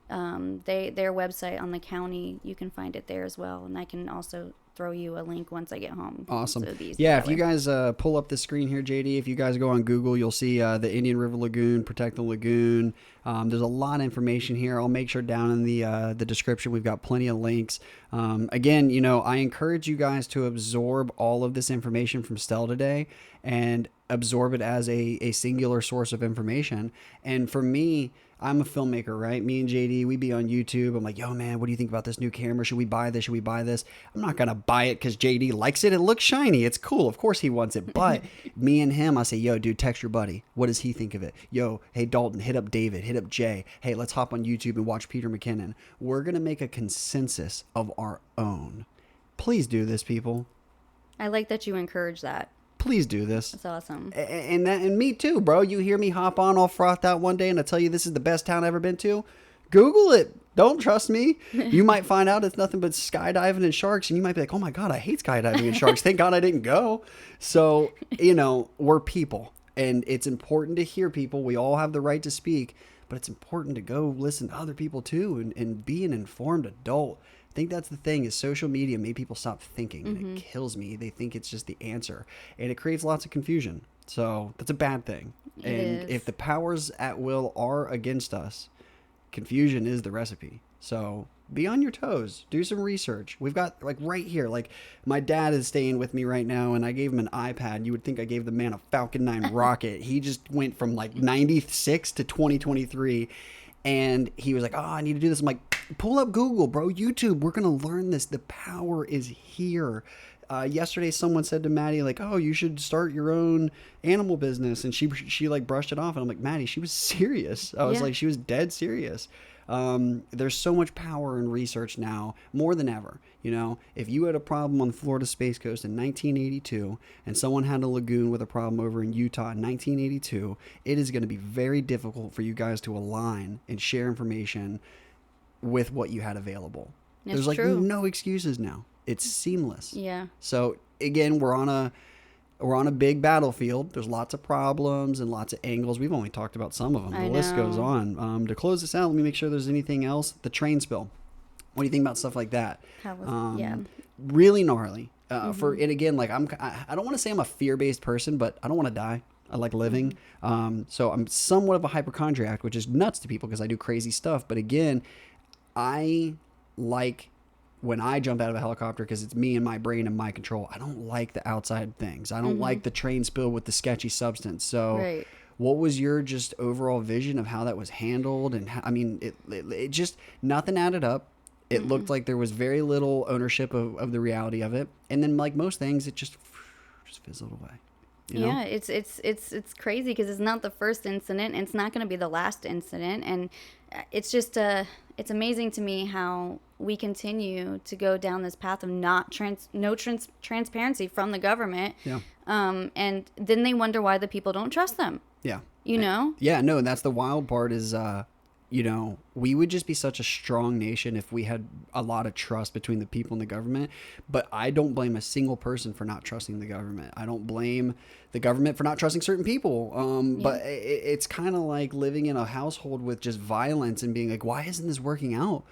Their website on the county, you can find it there as well. And I can also throw you a link once I get home. Awesome. So it'd be easy Yeah, that if you way. guys pull up the screen here, JD, if you guys go on Google, you'll see the Indian River Lagoon, Protect the Lagoon. There's a lot of information here. I'll make sure down in the description we've got plenty of links. Again, you know, I encourage you guys to absorb all of this information from Stel today and absorb it as a singular source of information. And for me, I'm a filmmaker, right? Me and JD, we be on YouTube. I'm like, yo, man, what do you think about this new camera? Should we buy this? Should we buy this? I'm not going to buy it because JD likes it. It looks shiny. It's cool. Of course he wants it. But me and him, I say, yo, dude, text your buddy. What does he think of it? Yo, hey, Dalton, hit up David, hit up Jay. Hey, let's hop on YouTube and watch Peter McKinnon. We're going to make a consensus of our own. Please do this, people. I like that you encourage that. Please do this. That's awesome. And me too, bro. You hear me hop on all frothed out one day and I tell you this is the best town I've ever been to? Google it. Don't trust me. You might find out it's nothing but skydiving and sharks, and you might be like, oh my God, I hate skydiving and sharks. Thank God I didn't go. So, you know, we're people, and it's important to hear people. We all have the right to speak, but it's important to go listen to other people too and be an informed adult. I think that's the thing is social media made people stop thinking, and it kills me. They think it's just the answer, and it creates lots of confusion. So that's a bad thing. And if the powers at will are against us, confusion is the recipe. So be on your toes, do some research. We've got like right here, like my dad is staying with me right now and I gave him an iPad. You would think I gave the man a Falcon 9 rocket. He just went from like 96 to 2023 and he was like, oh, I need to do this. I'm like, pull up Google, bro, YouTube. We're going to learn this. The power is here. Yesterday, someone said to Maddie, like, oh, you should start your own animal business. And she like brushed it off. And I'm like, Maddie, she was serious. I was like, she was dead serious. There's so much power in research now, more than ever. You know, if you had a problem on the Florida Space Coast in 1982 and someone had a lagoon with a problem over in Utah in 1982, it is going to be very difficult for you guys to align and share information with what you had available. There's like no excuses now. It's seamless. Yeah. So again, we're on a big battlefield. There's lots of problems and lots of angles. We've only talked about some of them. The list goes on. To close this out, let me make sure there's anything else. The train spill. What do you think about stuff like that? Really gnarly. And again, like I don't want to say I'm a fear-based person, but I don't want to die. I like living. So I'm somewhat of a hypochondriac, which is nuts to people because I do crazy stuff. But again, I like when I jump out of a helicopter because it's me and my brain and my control. I don't like the outside things. I don't like the train spill with the sketchy substance. So what was your just overall vision of how that was handled? And how, I mean, it just, nothing added up. It looked like there was very little ownership of the reality of it. And then like most things, it just fizzled away. You know? Yeah, it's crazy because it's not the first incident. And it's not going to be the last incident. And it's just, it's amazing to me how we continue to go down this path of no transparency from the government. Yeah. And then they wonder why the people don't trust them. Yeah. You know? Yeah, no, and that's the wild part is, you know, we would just be such a strong nation if we had a lot of trust between the people and the government. But I don't blame a single person for not trusting the government. I don't blame the government for not trusting certain people. But it's kind of like living in a household with just violence and being like, why isn't this working out?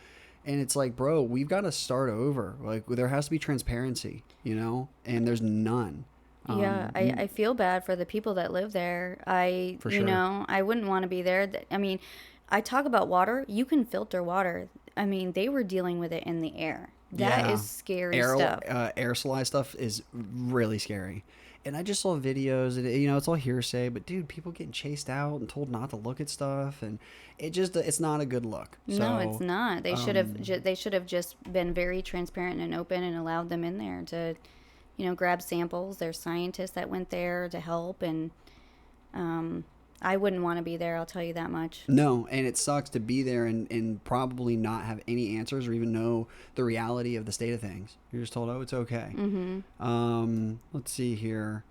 And it's like, bro, we've got to start over. Like, there has to be transparency, you know, and there's none. Yeah, I feel bad for the people that live there. You know, I wouldn't want to be there. I mean, I talk about water. You can filter water. I mean, they were dealing with it in the air. That is scary stuff. Aerosol stuff is really scary. And I just saw videos, and, you know, it's all hearsay, but dude, people getting chased out and told not to look at stuff, and it's not a good look. So, no, it's not. They should have just been very transparent and open and allowed them in there to, you know, grab samples. There's scientists that went there to help, and I wouldn't want to be there, I'll tell you that much. No, and it sucks to be there and probably not have any answers or even know the reality of the state of things. You're just told, oh, it's okay. Let's see here.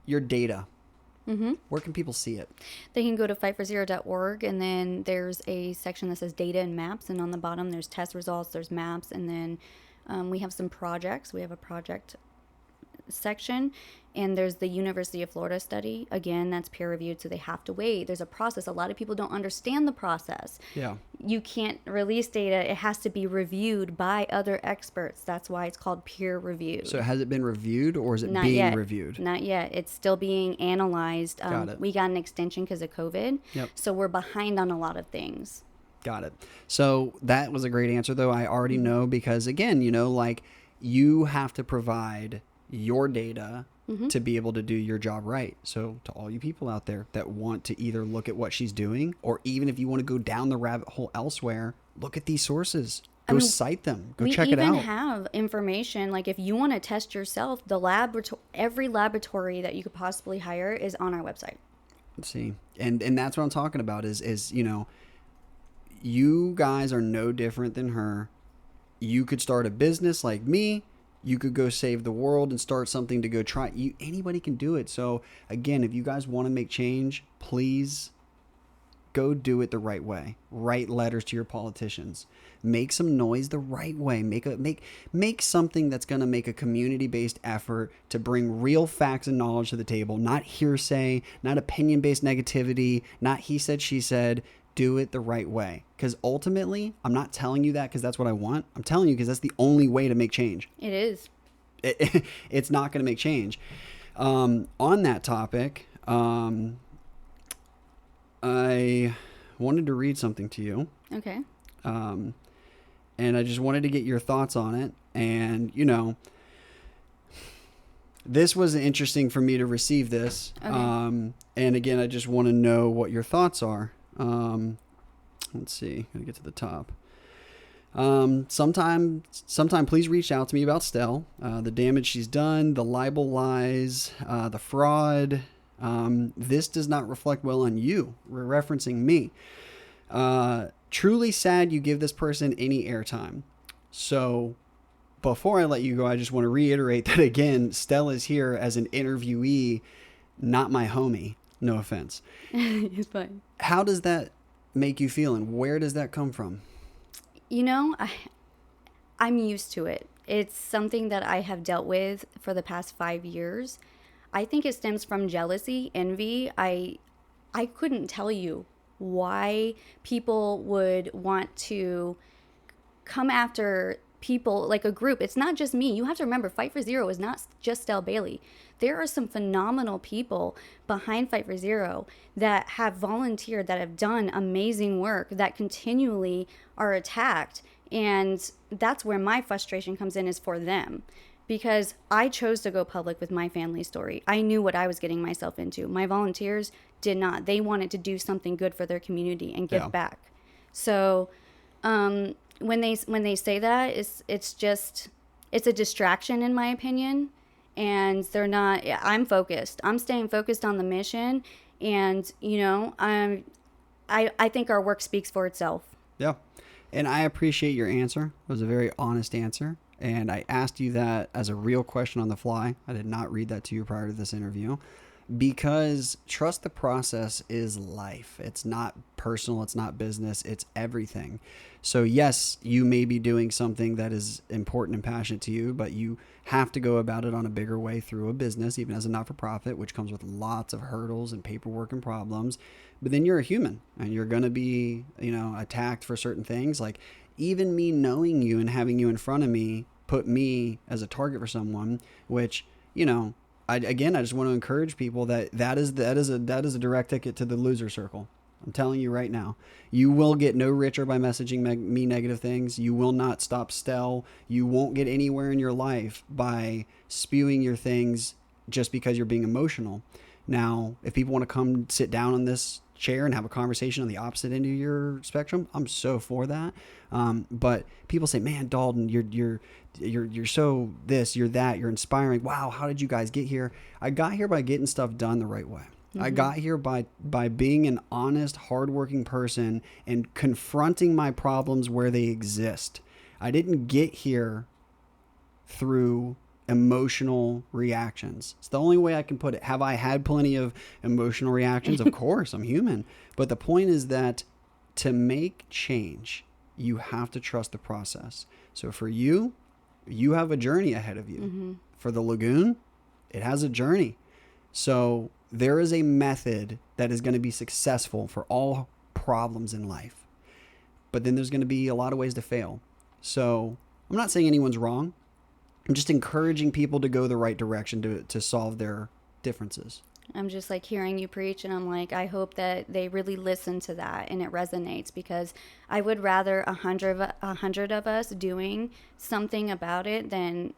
Your data. Where can people see it? They can go to fightforzero.org, and then there's a section that says data and maps, and on the bottom there's test results, there's maps, and then we have some projects. We have a project section. And there's the University of Florida study. Again, that's peer reviewed, so they have to wait. There's a process. A lot of people don't understand the process. Yeah. You can't release data. It has to be reviewed by other experts. That's why it's called peer reviewed. So has it been reviewed, or is it Not being yet. reviewed? Not yet. It's still being analyzed. Got it. We got an extension because of COVID. Yep. So we're behind on a lot of things. Got it. So that was a great answer, though. I already know, because again, like, you have to provide your data to be able to do your job right. So to all you people out there that want to either look at what she's doing, or even if you want to go down the rabbit hole elsewhere, look at these sources. Go cite them. Go check it out. We even have information, like if you want to test yourself, every laboratory that you could possibly hire is on our website. Let's see. And that's what I'm talking about is you guys are no different than her. You could start a business like me. You could go save the world and start something to go try. Anybody can do it. So again, if you guys want to make change, please go do it the right way. Write letters to your politicians. Make some noise the right way. Make something that's going to make a community-based effort to bring real facts and knowledge to the table, not hearsay, not opinion-based negativity, not he said, she said. Do it the right way. Because ultimately, I'm not telling you that because that's what I want. I'm telling you because that's the only way to make change. It is. It's not going to make change. On that topic, I wanted to read something to you. Okay. And I just wanted to get your thoughts on it. And, this was interesting for me to receive this. Okay. And again, I just want to know what your thoughts are. Let's see. Gotta get to the top. Sometime please reach out to me about Stel, the damage she's done, the libel lies, the fraud. This does not reflect well on you. We're referencing me. Truly sad you give this person any airtime. So before I let you go, I just want to reiterate that again, Stel is here as an interviewee, not my homie. No offense. It's fine. How does that make you feel, and where does that come from? I'm used to it. It's something that I have dealt with for the past 5 years. I think it stems from jealousy, envy. I couldn't tell you why people would want to come after people, like a group. It's not just me. You have to remember, Fight for Zero is not just Stel Bailey. There are some phenomenal people behind Fight for Zero that have volunteered, that have done amazing work, that continually are attacked. And that's where my frustration comes in, is for them. Because I chose to go public with my family story. I knew what I was getting myself into. My volunteers did not. They wanted to do something good for their community and give back. So when they say that, it's a distraction, in my opinion. And they're not. I'm focused. I'm staying focused on the mission, and I think our work speaks for itself. Yeah, and I appreciate your answer. It was a very honest answer, and I asked you that as a real question on the fly. I did not read that to you prior to this interview, because trust the process is life. It's not personal. It's not business. It's everything. So yes, you may be doing something that is important and passionate to you, but you have to go about it on a bigger way through a business, even as a not-for-profit, which comes with lots of hurdles and paperwork and problems. But then you're a human, and you're going to be, attacked for certain things. Like, even me knowing you and having you in front of me put me as a target for someone, which, I just want to encourage people that is a direct ticket to the loser circle. I'm telling you right now, you will get no richer by messaging me negative things. You will not stop Stel. You won't get anywhere in your life by spewing your things just because you're being emotional. Now, if people want to come sit down on this chair and have a conversation on the opposite end of your spectrum, I'm so for that. But people say, "Man, Dalton, you're so this, you're that, you're inspiring. Wow, how did you guys get here?" I got here by getting stuff done the right way. Mm-hmm. I got here by being an honest, hardworking person and confronting my problems where they exist. I didn't get here through emotional reactions. It's the only way I can put it. Have I had plenty of emotional reactions? Of course, I'm human. But the point is that to make change, you have to trust the process. So for you, you have a journey ahead of you. Mm-hmm. For the lagoon, it has a journey. So there is a method that is going to be successful for all problems in life. But then there's going to be a lot of ways to fail. So I'm not saying anyone's wrong. I'm just encouraging people to go the right direction to solve their differences. I'm just like hearing you preach, and I'm like, I hope that they really listen to that and it resonates, because I would rather 100 of us doing something about it than,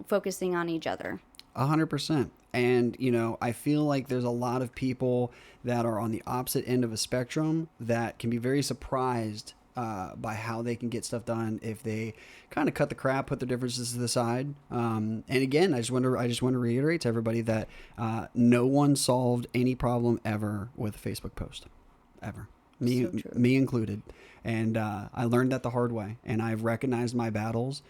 focusing on each other. 100%. And, I feel like there's a lot of people that are on the opposite end of a spectrum that can be very surprised by how they can get stuff done if they kind of cut the crap, put their differences to the side. And again, I just want to reiterate to everybody that no one solved any problem ever with a Facebook post, ever. Me included. And I learned that the hard way, and I've recognized my battles.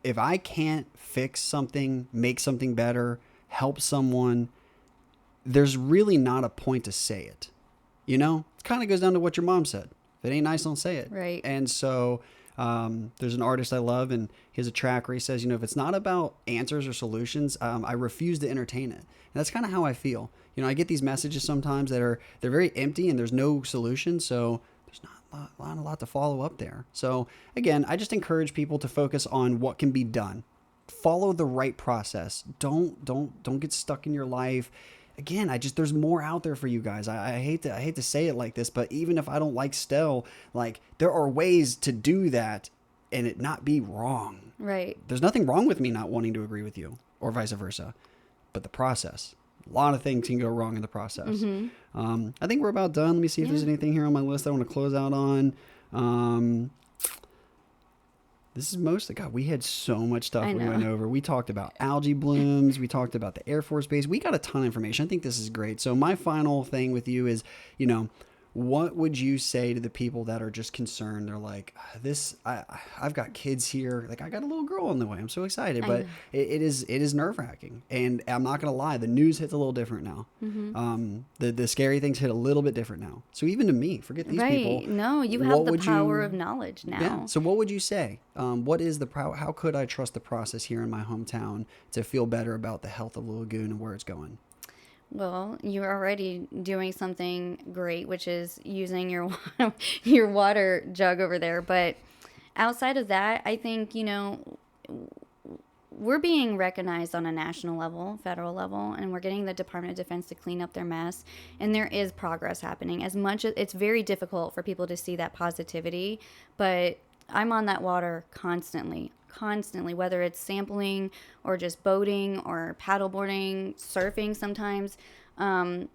If I can't fix something, make something better, help someone, there's really not a point to say it. It kind of goes down to what your mom said. If it ain't nice, don't say it. Right. And so there's an artist I love, and he has a track where he says, if it's not about answers or solutions, I refuse to entertain it. And that's kind of how I feel. I get these messages sometimes they're very empty and there's no solution. So there's not a lot to follow up there. So again, I just encourage people to focus on what can be done. Follow the right process. Don't get stuck in your life. Again, there's more out there for you guys. I hate to say it like this, but even if I don't like Stel, there are ways to do that and it not be wrong. Right. There's nothing wrong with me not wanting to agree with you or vice versa, but the process. A lot of things can go wrong in the process. Mm-hmm. I think we're about done. Let me see if there's anything here on my list I want to close out on. This is mostly, God, we had so much stuff we went over. We talked about algae blooms. We talked about the Air Force Base. We got a ton of information. I think this is great. So my final thing with you is, what would you say to the people that are just concerned? They're like, I've got kids here. Like, I got a little girl on the way. I'm so excited. But it is nerve-wracking. And I'm not going to lie. The news hits a little different now. Mm-hmm. The scary things hit a little bit different now. So even to me, forget these people. No, you have the power of knowledge now. Yeah. So what would you say? What is how could I trust the process here in my hometown to feel better about the health of the lagoon and where it's going? Well, you're already doing something great, which is using your water jug over there. But outside of that, I think, we're being recognized on a national level, federal level, and we're getting the Department of Defense to clean up their mess. And there is progress happening. As much as it's very difficult for people to see that positivity, but I'm on that water constantly, whether it's sampling or just boating or paddleboarding, surfing sometimes. And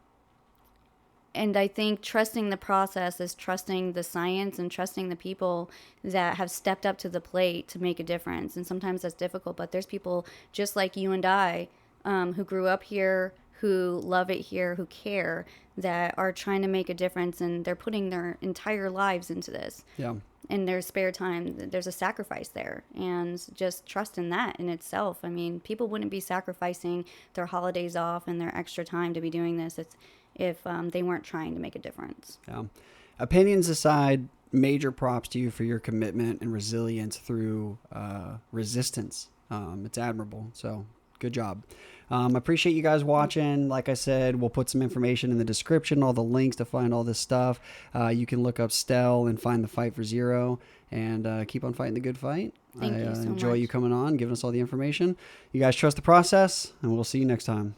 I think trusting the process is trusting the science and trusting the people that have stepped up to the plate to make a difference. And sometimes that's difficult, but there's people just like you and I who grew up here, who love it here, who care, that are trying to make a difference, and they're putting their entire lives into this. Yeah. In their spare time, there's a sacrifice there, and just trust in that in itself. I mean, people wouldn't be sacrificing their holidays off and their extra time to be doing this if they weren't trying to make a difference. Yeah. Opinions aside, major props to you for your commitment and resilience through resistance. It's admirable. So good job. I appreciate you guys watching. Like I said, we'll put some information in the description, all the links to find all this stuff. You can look up Stel and find the Fight for Zero, and keep on fighting the good fight. Thank you so enjoy much. you coming on, giving us all the information. You guys trust the process, and we'll see you next time.